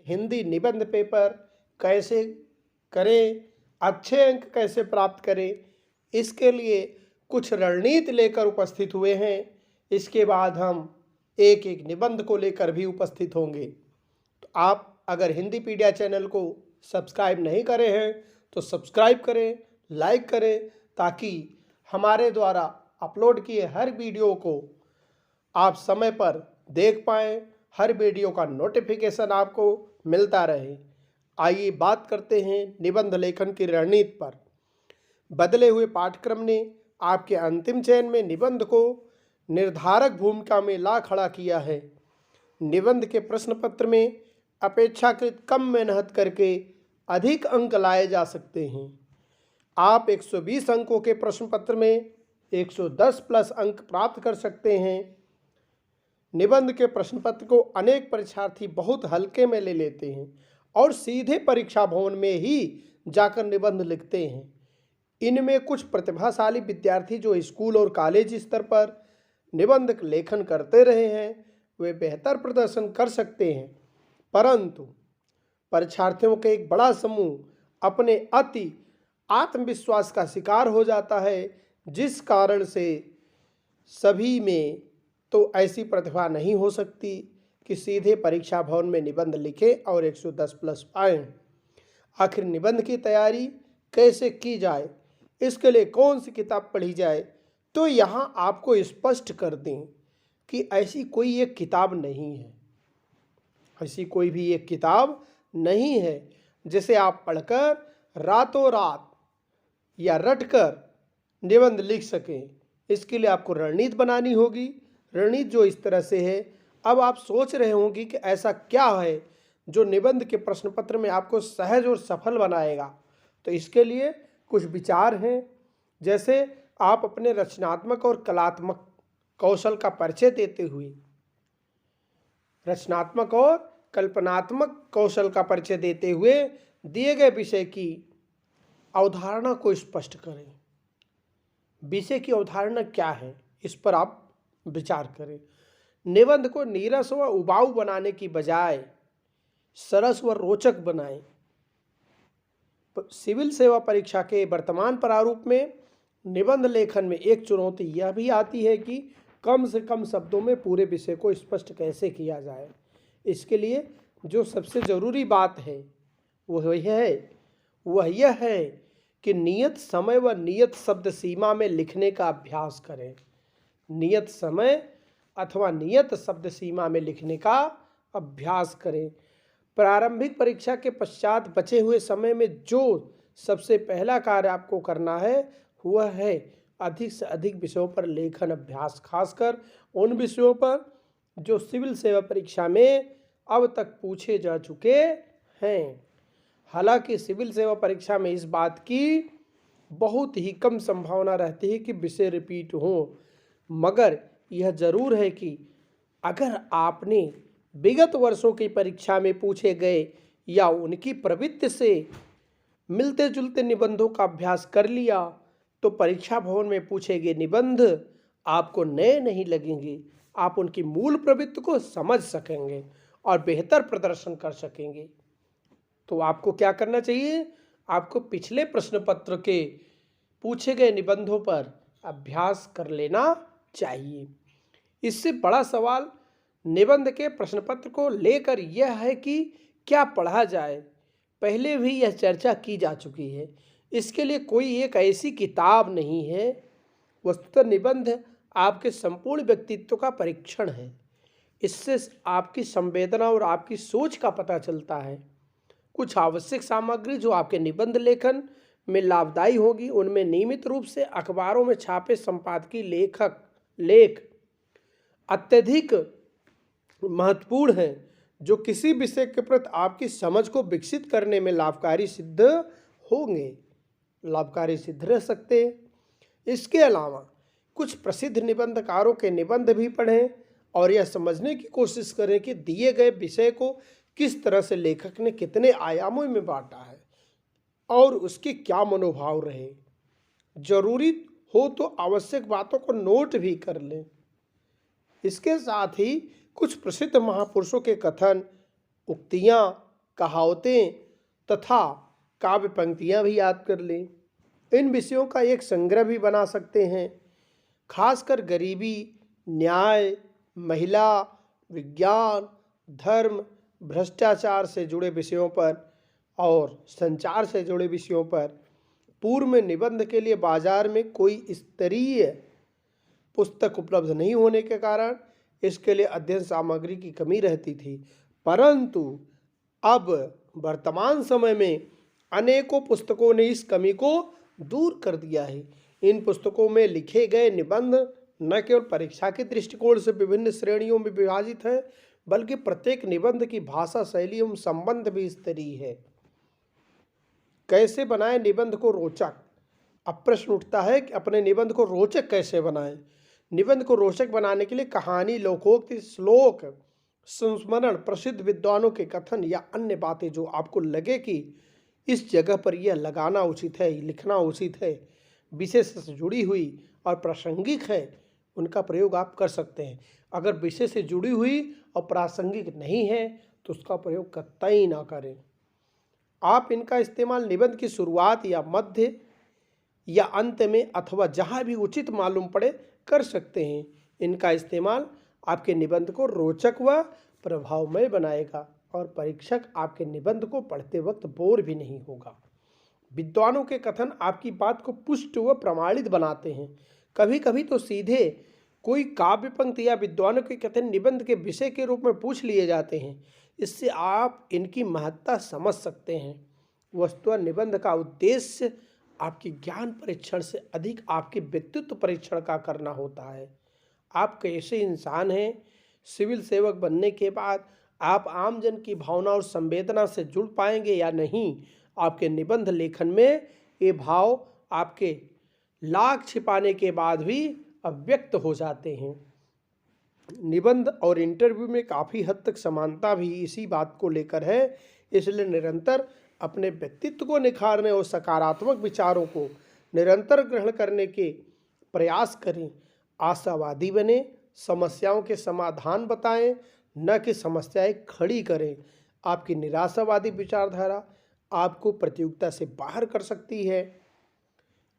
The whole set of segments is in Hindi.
हिंदी निबंध पेपर कैसे करें, अच्छे अंक कैसे प्राप्त करें, इसके लिए कुछ रणनीति लेकर उपस्थित हुए हैं। इसके बाद हम एक एक निबंध को लेकर भी उपस्थित होंगे। तो आप अगर हिंदी पीडिया चैनल को सब्सक्राइब नहीं करे हैं तो सब्सक्राइब करें, लाइक करें, ताकि हमारे द्वारा अपलोड किए हर वीडियो को आप समय पर देख पाएँ, हर वीडियो का नोटिफिकेशन आपको मिलता रहे। आइए बात करते हैं निबंध लेखन की रणनीति पर। बदले हुए पाठ्यक्रम ने आपके अंतिम चयन में निबंध को निर्धारक भूमिका में ला खड़ा किया है। निबंध के प्रश्न पत्र में अपेक्षाकृत कम मेहनत करके अधिक अंक लाए जा सकते हैं। आप 120 अंकों के प्रश्न पत्र में 110 प्लस अंक प्राप्त कर सकते हैं। निबंध के प्रश्न पत्र को अनेक परीक्षार्थी बहुत हल्के में ले लेते हैं और सीधे परीक्षा भवन में ही जाकर निबंध लिखते हैं। इनमें कुछ प्रतिभाशाली विद्यार्थी जो स्कूल और कॉलेज स्तर पर निबंध लेखन करते रहे हैं, वे बेहतर प्रदर्शन कर सकते हैं, परंतु परीक्षार्थियों के एक बड़ा समूह अपने अति आत्मविश्वास का शिकार हो जाता है, जिस कारण से सभी में तो ऐसी प्रतिभा नहीं हो सकती कि सीधे परीक्षा भवन में निबंध लिखें और 110 प्लस पाएं। आखिर निबंध की तैयारी कैसे की जाए, इसके लिए कौन सी किताब पढ़ी जाए, तो यहाँ आपको स्पष्ट कर दें कि ऐसी कोई एक किताब नहीं है। ऐसी कोई भी एक किताब नहीं है जिसे आप पढ़कर रातों रात या रटकर निबंध लिख सकें। इसके लिए आपको रणनीति बनानी होगी। रणनीति जो इस तरह से है, अब आप सोच रहे होंगे कि ऐसा क्या है जो निबंध के प्रश्न पत्र में आपको सहज और सफल बनाएगा। तो इसके लिए कुछ विचार हैं, जैसे आप अपने रचनात्मक और कलात्मक कौशल का परिचय देते हुए रचनात्मक और कल्पनात्मक कौशल का परिचय देते हुए दिए गए विषय की अवधारणा को स्पष्ट करें। विषय की अवधारणा क्या है, इस पर आप विचार करें। निबंध को नीरस व उबाऊ बनाने की बजाय सरस व रोचक बनाएं। सिविल सेवा परीक्षा के वर्तमान प्रारूप में निबंध लेखन में एक चुनौती यह भी आती है कि कम से कम शब्दों में पूरे विषय को स्पष्ट कैसे किया जाए। इसके लिए जो सबसे ज़रूरी बात है वह यह है कि नियत समय व नियत शब्द सीमा में लिखने का अभ्यास करें। नियत समय अथवा नियत शब्द सीमा में लिखने का अभ्यास करें। प्रारंभिक परीक्षा के पश्चात बचे हुए समय में जो सबसे पहला कार्य आपको करना है वह है अधिक से अधिक विषयों पर लेखन अभ्यास, खासकर उन विषयों पर जो सिविल सेवा परीक्षा में अब तक पूछे जा चुके हैं। हालांकि सिविल सेवा परीक्षा में इस बात की बहुत ही कम संभावना रहती है कि विषय रिपीट हों, मगर यह जरूर है कि अगर आपने विगत वर्षों की परीक्षा में पूछे गए या उनकी प्रवृत्ति से मिलते जुलते निबंधों का अभ्यास कर लिया तो परीक्षा भवन में पूछे गए निबंध आपको नए नहीं लगेंगे। आप उनकी मूल प्रवृत्ति को समझ सकेंगे और बेहतर प्रदर्शन कर सकेंगे। तो आपको क्या करना चाहिए? आपको पिछले प्रश्न पत्र के पूछे गए निबंधों पर अभ्यास कर लेना चाहिए। इससे बड़ा सवाल निबंध के प्रश्न पत्र को लेकर यह है कि क्या पढ़ा जाए। पहले भी यह चर्चा की जा चुकी है। इसके लिए कोई एक ऐसी किताब नहीं है। वस्तुतः निबंध आपके संपूर्ण व्यक्तित्व का परीक्षण है। इससे आपकी संवेदना और आपकी सोच का पता चलता है। कुछ आवश्यक सामग्री जो आपके निबंध लेखन में लाभदायी होगी, उनमें नियमित रूप से अखबारों में छापे संपादकीय लेख अत्यधिक महत्वपूर्ण हैं, जो किसी विषय के प्रति आपकी समझ को विकसित करने में लाभकारी सिद्ध रह सकते हैं। इसके अलावा कुछ प्रसिद्ध निबंधकारों के निबंध भी पढ़ें और यह समझने की कोशिश करें कि दिए गए विषय को किस तरह से लेखक ने कितने आयामों में बांटा है और उसके क्या मनोभाव रहे। जरूरी हो तो आवश्यक बातों को नोट भी कर लें। इसके साथ ही कुछ प्रसिद्ध महापुरुषों के कथन, उक्तियाँ कहावतें तथा काव्य पंक्तियाँ भी याद कर लें। इन विषयों का एक संग्रह भी बना सकते हैं। खासकर गरीबी, न्याय, महिला, विज्ञान, धर्म, भ्रष्टाचार से जुड़े विषयों पर और संचार से जुड़े विषयों पर पूर्व में निबंध के लिए बाजार में कोई स्तरीय पुस्तक उपलब्ध नहीं होने के कारण इसके लिए अध्ययन सामग्री की कमी रहती थी, परंतु अब वर्तमान समय में अनेकों पुस्तकों ने इस कमी को दूर कर दिया है। इन पुस्तकों में लिखे गए निबंध न केवल परीक्षा के दृष्टिकोण से विभिन्न श्रेणियों में विभाजित है, बल्कि प्रत्येक निबंध की भाषा शैली एवं संबंध भी स्तरीय है। कैसे बनाएं निबंध को रोचक? अब प्रश्न उठता है कि अपने निबंध को रोचक कैसे बनाएं। निबंध को रोचक बनाने के लिए कहानी, लोकोक्ति, श्लोक, संस्मरण, प्रसिद्ध विद्वानों के कथन या अन्य बातें जो आपको लगे कि इस जगह पर यह लगाना उचित है, लिखना उचित है, विषय से जुड़ी हुई और प्रासंगिक है, उनका प्रयोग आप कर सकते हैं। अगर विषय से जुड़ी हुई और प्रासंगिक नहीं है तो उसका प्रयोग कतई ना करें। आप इनका इस्तेमाल निबंध की शुरुआत या मध्य या अंत में अथवा जहाँ भी उचित मालूम पड़े कर सकते हैं। इनका इस्तेमाल आपके निबंध को रोचक व प्रभावमय बनाएगा और परीक्षक आपके निबंध को पढ़ते वक्त बोर भी नहीं होगा। विद्वानों के कथन आपकी बात को पुष्ट व प्रमाणित बनाते हैं। कभी कभी तो सीधे कोई काव्य पंक्ति या विद्वानों के कथन निबंध के विषय के रूप में पूछ लिए जाते हैं। इससे आप इनकी महत्ता समझ सकते हैं। वस्तुतः निबंध का उद्देश्य आपके ज्ञान परीक्षण से अधिक आपके व्यक्तित्व परीक्षण का करना होता है। आप कैसे इंसान हैं? सिविल सेवक बनने के बाद आप आमजन की भावना और संवेदना से जुड़ पाएंगे या नहीं? आपके निबंध लेखन में ये भाव आपके लाख छिपाने के बाद भी अव्यक्त हो जाते हैं। निबंध और इंटरव्यू में काफ़ी हद तक समानता भी इसी बात को लेकर है। इसलिए निरंतर अपने व्यक्तित्व को निखारने और सकारात्मक विचारों को निरंतर ग्रहण करने के प्रयास करें। आशावादी बने, समस्याओं के समाधान बताएं, न कि समस्याएं खड़ी करें। आपकी निराशावादी विचारधारा आपको प्रतियोगिता से बाहर कर सकती है।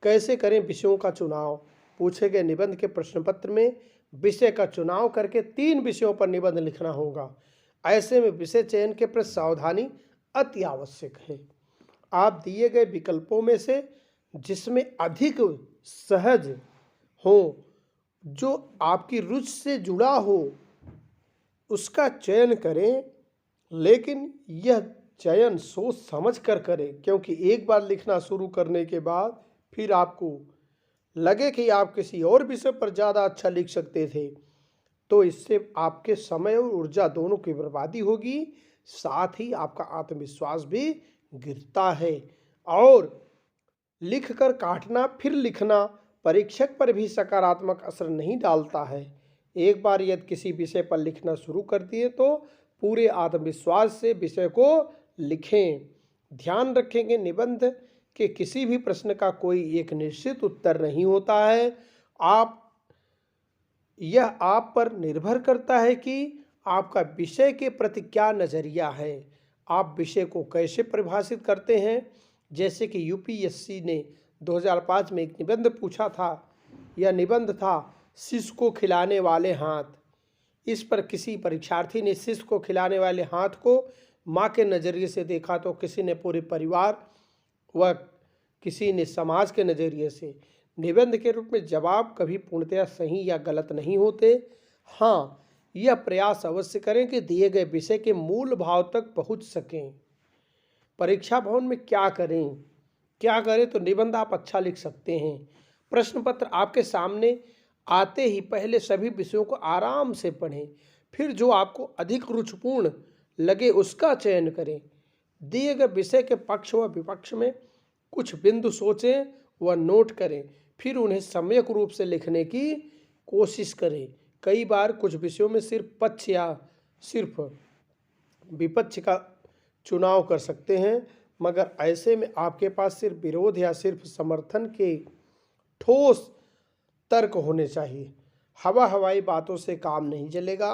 कैसे करें विषयों का चुनाव? पूछे गए निबंध के प्रश्न पत्र में विषय का चुनाव करके 3 विषयों पर निबंध लिखना होगा। ऐसे में विषय चयन के प्रति सावधानी अति आवश्यक है। आप दिए गए विकल्पों में से जिसमें अधिक सहज हो, जो आपकी रुचि से जुड़ा हो, उसका चयन करें, लेकिन यह चयन सोच समझ कर करें, क्योंकि एक बार लिखना शुरू करने के बाद फिर आपको लगे कि आप किसी और विषय पर ज़्यादा अच्छा लिख सकते थे, तो इससे आपके समय और ऊर्जा दोनों की बर्बादी होगी, साथ ही आपका आत्मविश्वास भी गिरता है। और लिखकर काटना फिर लिखना परीक्षक पर भी सकारात्मक असर नहीं डालता है। एक बार यदि किसी विषय पर लिखना शुरू कर दिए तो पूरे आत्मविश्वास से विषय को लिखें। ध्यान रखेंगे निबंध के किसी भी प्रश्न का कोई एक निश्चित उत्तर नहीं होता है। यह आप पर निर्भर करता है कि आपका विषय के प्रति क्या नज़रिया है। आप विषय को कैसे परिभाषित करते हैं? जैसे कि यूपीएससी ने 2005 में एक निबंध पूछा था। यह निबंध था शिशु को खिलाने वाले हाथ। इस पर किसी परीक्षार्थी ने शिशु को खिलाने वाले हाथ को माँ के नज़रिए से देखा, तो किसी ने पूरे परिवार व किसी ने समाज के नज़रिए से। निबंध के रूप में जवाब कभी पूर्णतया सही या गलत नहीं होते। हाँ, यह प्रयास अवश्य करें कि दिए गए विषय के मूल भाव तक पहुंच सकें। परीक्षा भवन में क्या करें तो निबंध आप अच्छा लिख सकते हैं। प्रश्न पत्र आपके सामने आते ही पहले सभी विषयों को आराम से पढ़ें, फिर जो आपको अधिक रुचिपूर्ण लगे उसका चयन करें। दिए गए विषय के पक्ष व विपक्ष में कुछ बिंदु सोचें व नोट करें, फिर उन्हें सम्यक रूप से लिखने की कोशिश करें। कई बार कुछ विषयों में सिर्फ पक्ष या सिर्फ विपक्ष का चुनाव कर सकते हैं, मगर ऐसे में आपके पास सिर्फ विरोध या सिर्फ समर्थन के ठोस तर्क होने चाहिए। हवाई बातों से काम नहीं चलेगा।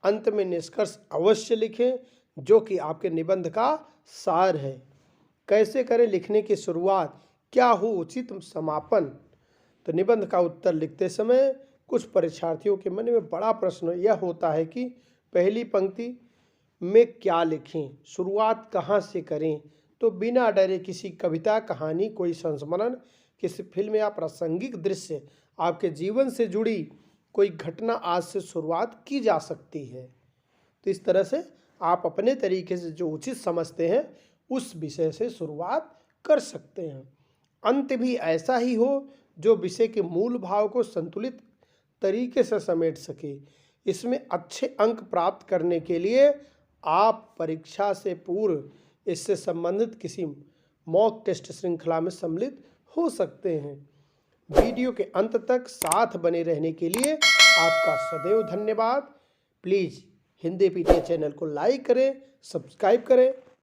अंत में निष्कर्ष अवश्य लिखें। जो कि आपके निबंध का सार है। कैसे करें लिखने की शुरुआत, क्या हो उचित समापन। तो निबंध का उत्तर लिखते समय कुछ परीक्षार्थियों के मन में बड़ा प्रश्न यह होता है कि पहली पंक्ति में क्या लिखें, शुरुआत कहाँ से करें। तो बिना डरे किसी कविता, कहानी, कोई संस्मरण, किसी फिल्म या प्रासंगिक दृश्य, आपके जीवन से जुड़ी कोई घटना आज से शुरुआत की जा सकती है। तो इस तरह से आप अपने तरीके से जो उचित समझते हैं उस विषय से शुरुआत कर सकते हैं। अंत भी ऐसा ही हो जो विषय के मूल भाव को संतुलित तरीके से समेट सके। इसमें अच्छे अंक प्राप्त करने के लिए आप परीक्षा से पूर्व इससे संबंधित किसी मॉक टेस्ट श्रृंखला में सम्मिलित हो सकते हैं। वीडियो के अंत तक साथ बने रहने के लिए आपका सदैव धन्यवाद। प्लीज़ हिंदी पीटीए चैनल को लाइक करें, सब्सक्राइब करें